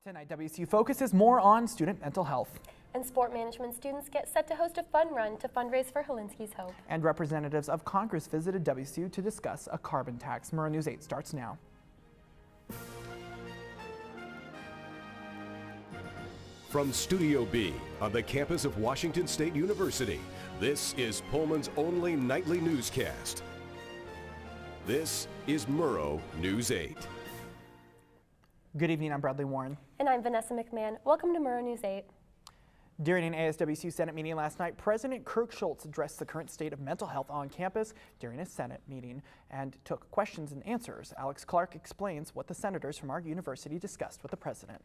Tonight, WSU focuses more on student mental health. And sport management students get set to host a fun run to fundraise for Helinski's Hope. And representatives of Congress visited WSU to discuss a carbon tax. Murrow News 8 starts now. From Studio B on the campus of Washington State University, this is Pullman's only nightly newscast. This is Murrow News 8. Good evening, I'm Bradley Warren. And I'm Vanessa McMahon. Welcome to Murrow News 8. During an ASWSU Senate meeting last night, President Kirk Schultz addressed the current state of mental health on campus during a Senate meeting and took questions and answers. Alex Clark explains what the senators from our university discussed with the president.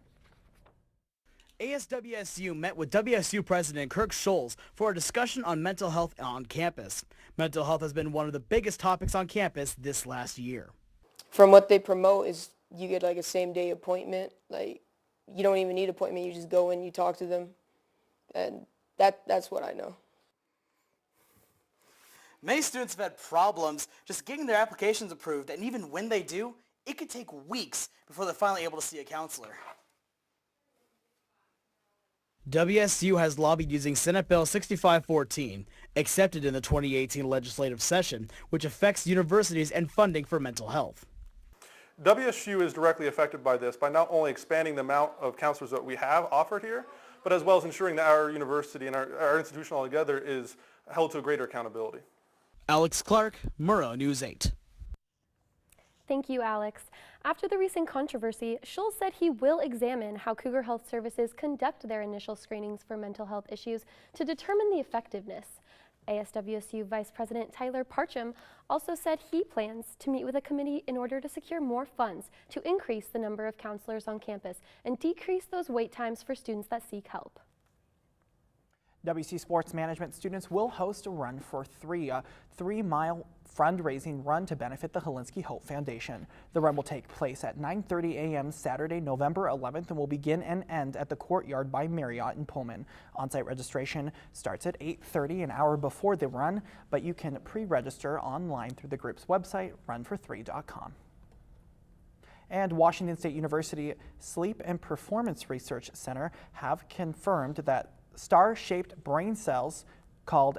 ASWSU met with WSU President Kirk Schultz for a discussion on mental health on campus. Mental health has been one of the biggest topics on campus this last year. From what they promote is you get like a same-day appointment. Like, you don't even need an appointment. You just go in, you talk to them, and that's what I know. Many students have had problems just getting their applications approved, and even when they do, it could take weeks before they're finally able to see a counselor. WSU has lobbied using Senate Bill 6514, accepted in the 2018 legislative session, which affects universities and funding for mental health. WSU is directly affected by this by not only expanding the amount of counselors that we have offered here, but as well as ensuring that our university and our institution altogether is held to a greater accountability. Alex Clark, Murrow News 8. Thank you, Alex. After the recent controversy, Schultz said he will examine how Cougar Health Services conduct their initial screenings for mental health issues to determine the effectiveness. ASWSU Vice President Tyler Parcham also said he plans to meet with a committee in order to secure more funds to increase the number of counselors on campus and decrease those wait times for students that seek help. WSU sports management students will host a run for a 3-mile fundraising run to benefit the Helinski Hope Foundation. The run will take place at 9:30 a.m. Saturday, November 11th and will begin and end at the Courtyard by Marriott in Pullman. On-site registration starts at 8:30, an hour before the run, but you can pre-register online through the group's website, runfor3.com. And Washington State University Sleep and Performance Research Center have confirmed that star-shaped brain cells called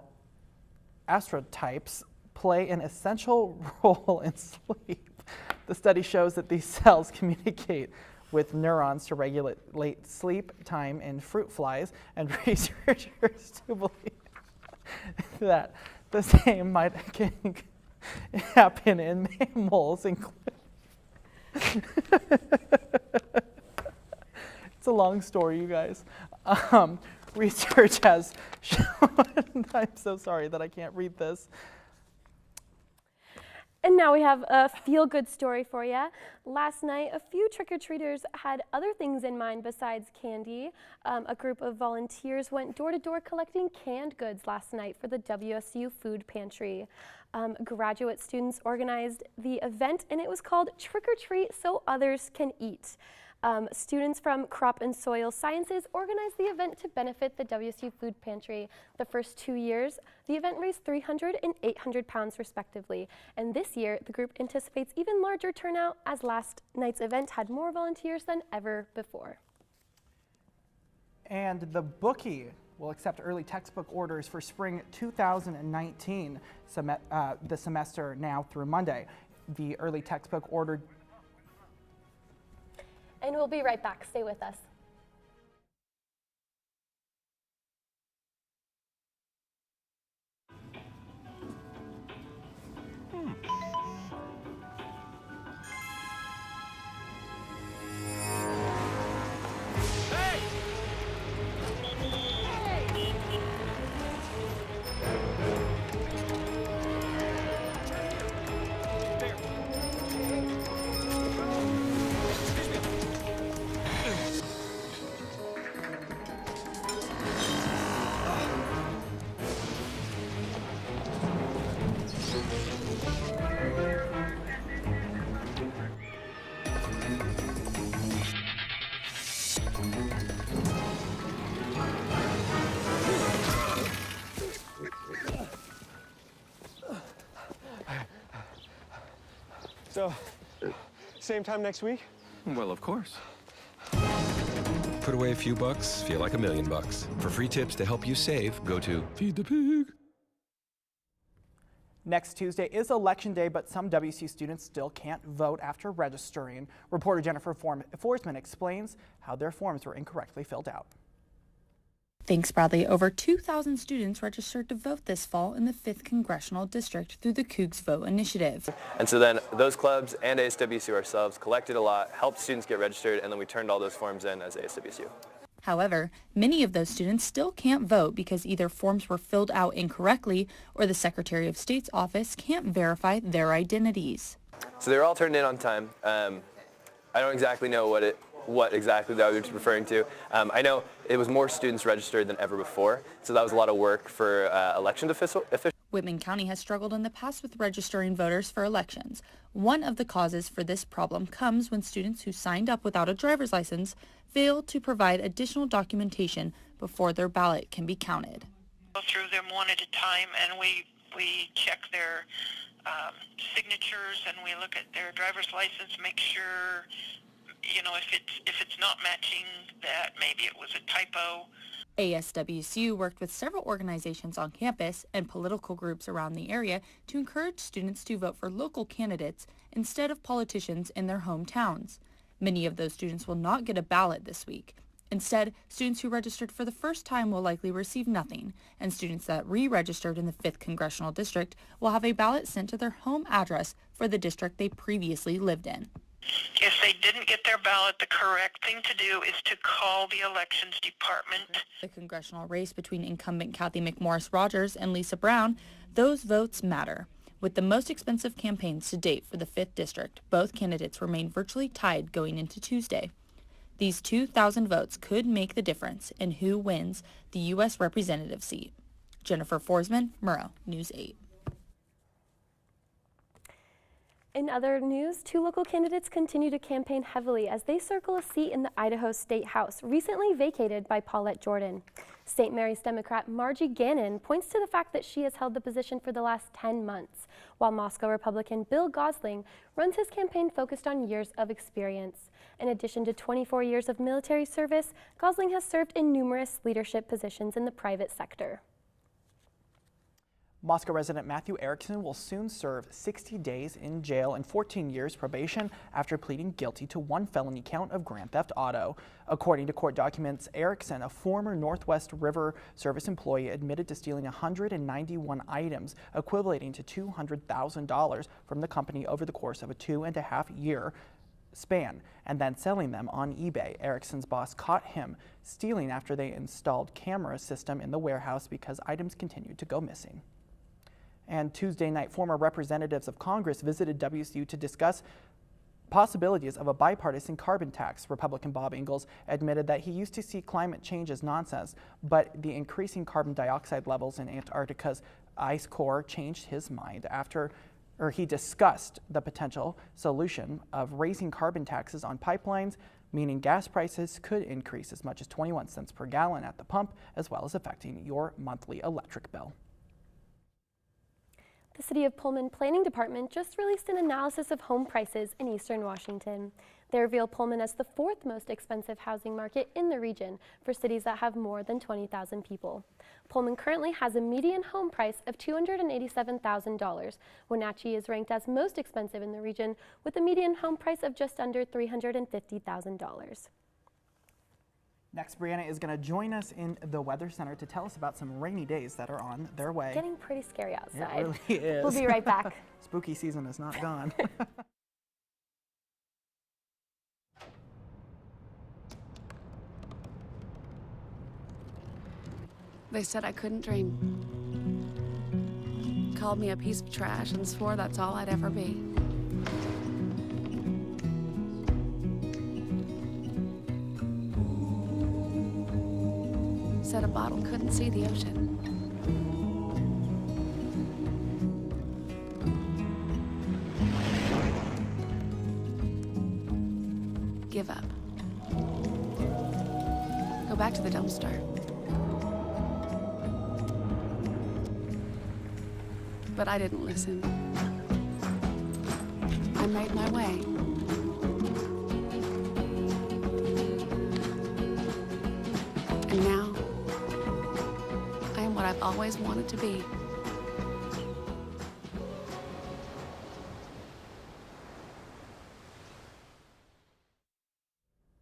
astrotypes play an essential role in sleep. The study shows that these cells communicate with neurons to regulate sleep time in fruit flies, and researchers do believe that the same might happen in mammals, including it's a long story, you guys. Research has shown, I'm so sorry that I can't read this. And now we have a feel-good story for you. Last night, a few trick-or-treaters had other things in mind besides candy. A group of volunteers went door-to-door collecting canned goods last night for the WSU Food Pantry. Graduate students organized the event, and it was called Trick or Treat So Others Can Eat. Students from Crop and Soil Sciences organized the event to benefit the WSU Food Pantry. The first 2 years, the event raised 300 and 800 pounds respectively. And this year, the group anticipates even larger turnout as last night's event had more volunteers than ever before. And the bookie will accept early textbook orders for spring 2019 the semester now through Monday. The early textbook order. And we'll be right back. Stay with us. So, same time next week? Well, of course. put away a few bucks, feel like $1,000,000. For free tips to help you save, go to Feed the Pig. Next Tuesday is Election Day, but some WSU students still can't vote after registering. Reporter Jennifer Forsman explains how their forms were incorrectly filled out. Thanks, Bradley. Over 2,000 students registered to vote this fall in the 5th Congressional District through the Cougs Vote Initiative. And so then those clubs and ASWSU ourselves collected a lot, helped students get registered, and then we turned all those forms in as ASWSU. However, many of those students still can't vote because either forms were filled out incorrectly or the Secretary of State's office can't verify their identities. So they were all turned in on time. I don't exactly know what exactly that was referring to. I know it was more students registered than ever before, so that was a lot of work for election officials. Whitman County has struggled in the past with registering voters for elections. One of the causes for this problem comes when students who signed up without a driver's license fail to provide additional documentation before their ballot can be counted. Go through them one at a time, and we check their signatures, and we look at their driver's license, make sure, you know, if it's not matching, that maybe it was a typo. ASWSU worked with several organizations on campus and political groups around the area to encourage students to vote for local candidates instead of politicians in their hometowns. Many of those students will not get a ballot this week. Instead, students who registered for the first time will likely receive nothing, and students that re-registered in the 5th Congressional District will have a ballot sent to their home address for the district they previously lived in. If they didn't get their ballot, the correct thing to do is to call the elections department. The congressional race between incumbent Kathy McMorris Rogers and Lisa Brown, those votes matter. With the most expensive campaigns to date for the 5th District, both candidates remain virtually tied going into Tuesday. These 2,000 votes could make the difference in who wins the U.S. representative seat. Jennifer Forsman, Murrow, News 8. In other news, 2 local candidates continue to campaign heavily as they circle a seat in the Idaho State House, recently vacated by Paulette Jordan. St. Mary's Democrat Margie Gannon points to the fact that she has held the position for the last 10 months, while Moscow Republican Bill Gosling runs his campaign focused on years of experience. In addition to 24 years of military service, Gosling has served in numerous leadership positions in the private sector. Moscow resident Matthew Erickson will soon serve 60 days in jail and 14 years probation after pleading guilty to 1 felony count of grand theft auto. According to court documents, Erickson, a former Northwest River Service employee, admitted to stealing 191 items, equating to $200,000 from the company over the course of a 2.5-year span, and then selling them on eBay. Erickson's boss caught him stealing after they installed camera system in the warehouse because items continued to go missing. And Tuesday night, former representatives of Congress visited WSU to discuss possibilities of a bipartisan carbon tax. Republican Bob Ingalls admitted that he used to see climate change as nonsense, but the increasing carbon dioxide levels in Antarctica's ice core changed his mind after he discussed the potential solution of raising carbon taxes on pipelines, meaning gas prices could increase as much as 21 cents per gallon at the pump, as well as affecting your monthly electric bill. The City of Pullman Planning Department just released an analysis of home prices in eastern Washington. They reveal Pullman as the 4th most expensive housing market in the region for cities that have more than 20,000 people. Pullman currently has a median home price of $287,000. Wenatchee is ranked as most expensive in the region with a median home price of just under $350,000. Next, Brianna is going to join us in the Weather Center to tell us about some rainy days that are on their way. Getting pretty scary outside. It really is. We'll be right back. Spooky season is not gone. They said I couldn't dream. Called me a piece of trash and swore that's all I'd ever be. Said a bottle couldn't see the ocean. Give up. Go back to the dumpster. But I didn't listen. I made my way. I've always wanted to be.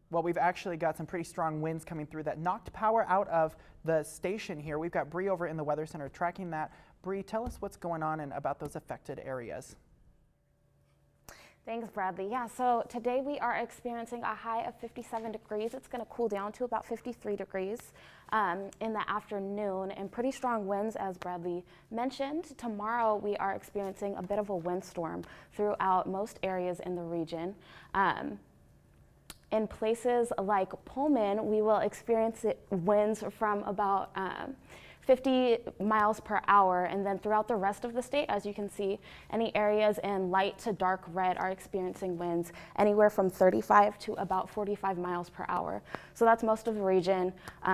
Well, we've actually got some pretty strong winds coming through that knocked power out of the station here. We've got Bree over in the Weather Center tracking that. Bree, tell us what's going on and about those affected areas. Thanks, Bradley. Yeah, so today we are experiencing a high of 57 degrees. It's going to cool down to about 53 degrees in the afternoon, and pretty strong winds, as Bradley mentioned. Tomorrow we are experiencing a bit of a windstorm throughout most areas in the region. In places like Pullman, we will experience winds from about 50 miles per hour, and then throughout the rest of the state, as you can see, any areas in light to dark red are experiencing winds anywhere from 35 to about 45 miles per hour. So that's most of the region,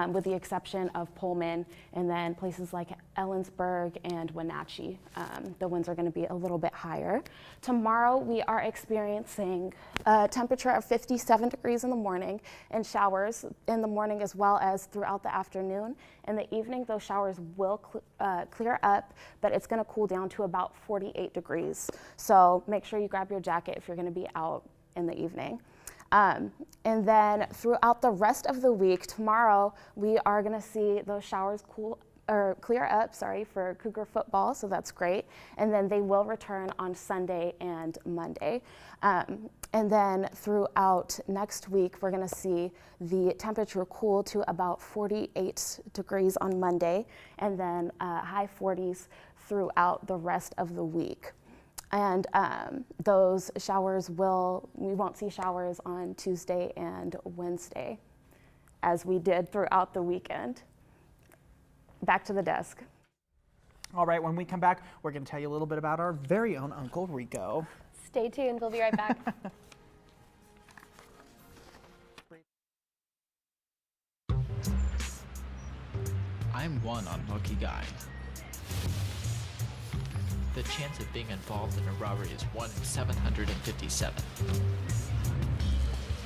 with the exception of Pullman, and then places like Ellensburg and Wenatchee. The winds are going to be a little bit higher. Tomorrow we are experiencing a temperature of 57 degrees in the morning and showers in the morning as well as throughout the afternoon. In the evening, those showers will clear up, but it's going to cool down to about 48 degrees. So make sure you grab your jacket if you're going to be out in the evening. And then throughout the rest of the week, tomorrow we are going to see those showers clear up, for Cougar football, so that's great. And then they will return on Sunday and Monday. And then throughout next week, we're going to see the temperature cool to about 48 degrees on Monday, and then high 40s throughout the rest of the week. And those showers we won't see showers on Tuesday and Wednesday, as we did throughout the weekend. Back to the desk. All right, when we come back, we're going to tell you a little bit about our very own Uncle Rico. Stay tuned, we'll be right back. I'm one unlucky guy. The chance of being involved in a robbery is 1 in 757.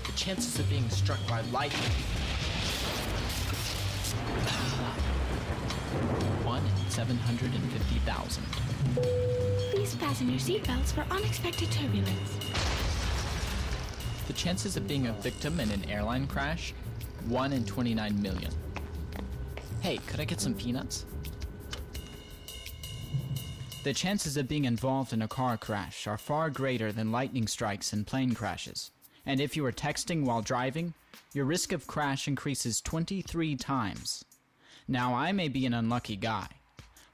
The chances of being struck by lightning. 1 in 750,000. Please fasten your seatbelts for unexpected turbulence. The chances of being a victim in an airline crash? 1 in 29 million. Hey, could I get some peanuts? The chances of being involved in a car crash are far greater than lightning strikes and plane crashes. And if you are texting while driving, your risk of crash increases 23 times. Now, I may be an unlucky guy,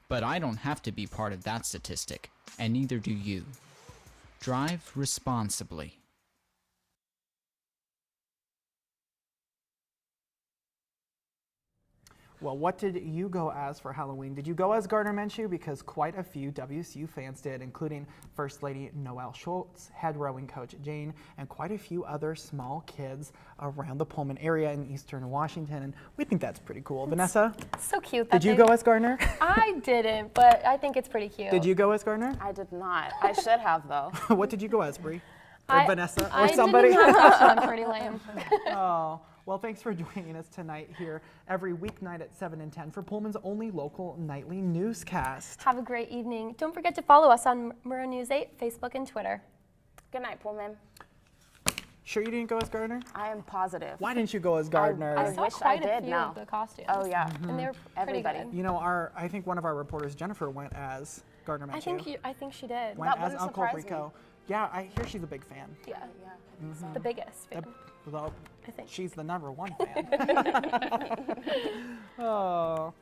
but I don't have to be part of that statistic, and neither do you. Drive responsibly. Well, what did you go as for Halloween? Did you go as Gardner Minshew? Because quite a few WSU fans did, including First Lady Noelle Schultz, head rowing coach Jane, and quite a few other small kids around the Pullman area in eastern Washington. And we think that's pretty cool. Vanessa? So cute. Did you go as Gardner? I didn't, but I think it's pretty cute. Did you go as Gardner? I did not. I should have, though. What did you go as, Bree? Or Vanessa? Or I somebody? didn't have that one. Pretty lame. Oh. Well, thanks for joining us tonight here every weeknight at 7 and 10 for Pullman's only local nightly newscast. Have a great evening. Don't forget to follow us on Murrow News 8, Facebook, and Twitter. Good night, Pullman. Sure you didn't go as Gardner? I am positive. Why didn't you go as Gardner? I saw wish quite I a did few now. of the costumes. Oh, yeah. And they were pretty good. You know, I think one of our reporters, Jennifer, went as Gardner Minshew. I think she did. Went That as wouldn't Uncle surprise Rico. Yeah, I hear she's a big fan. Yeah. The biggest fan. Well, I think. she's the #1 fan. Oh.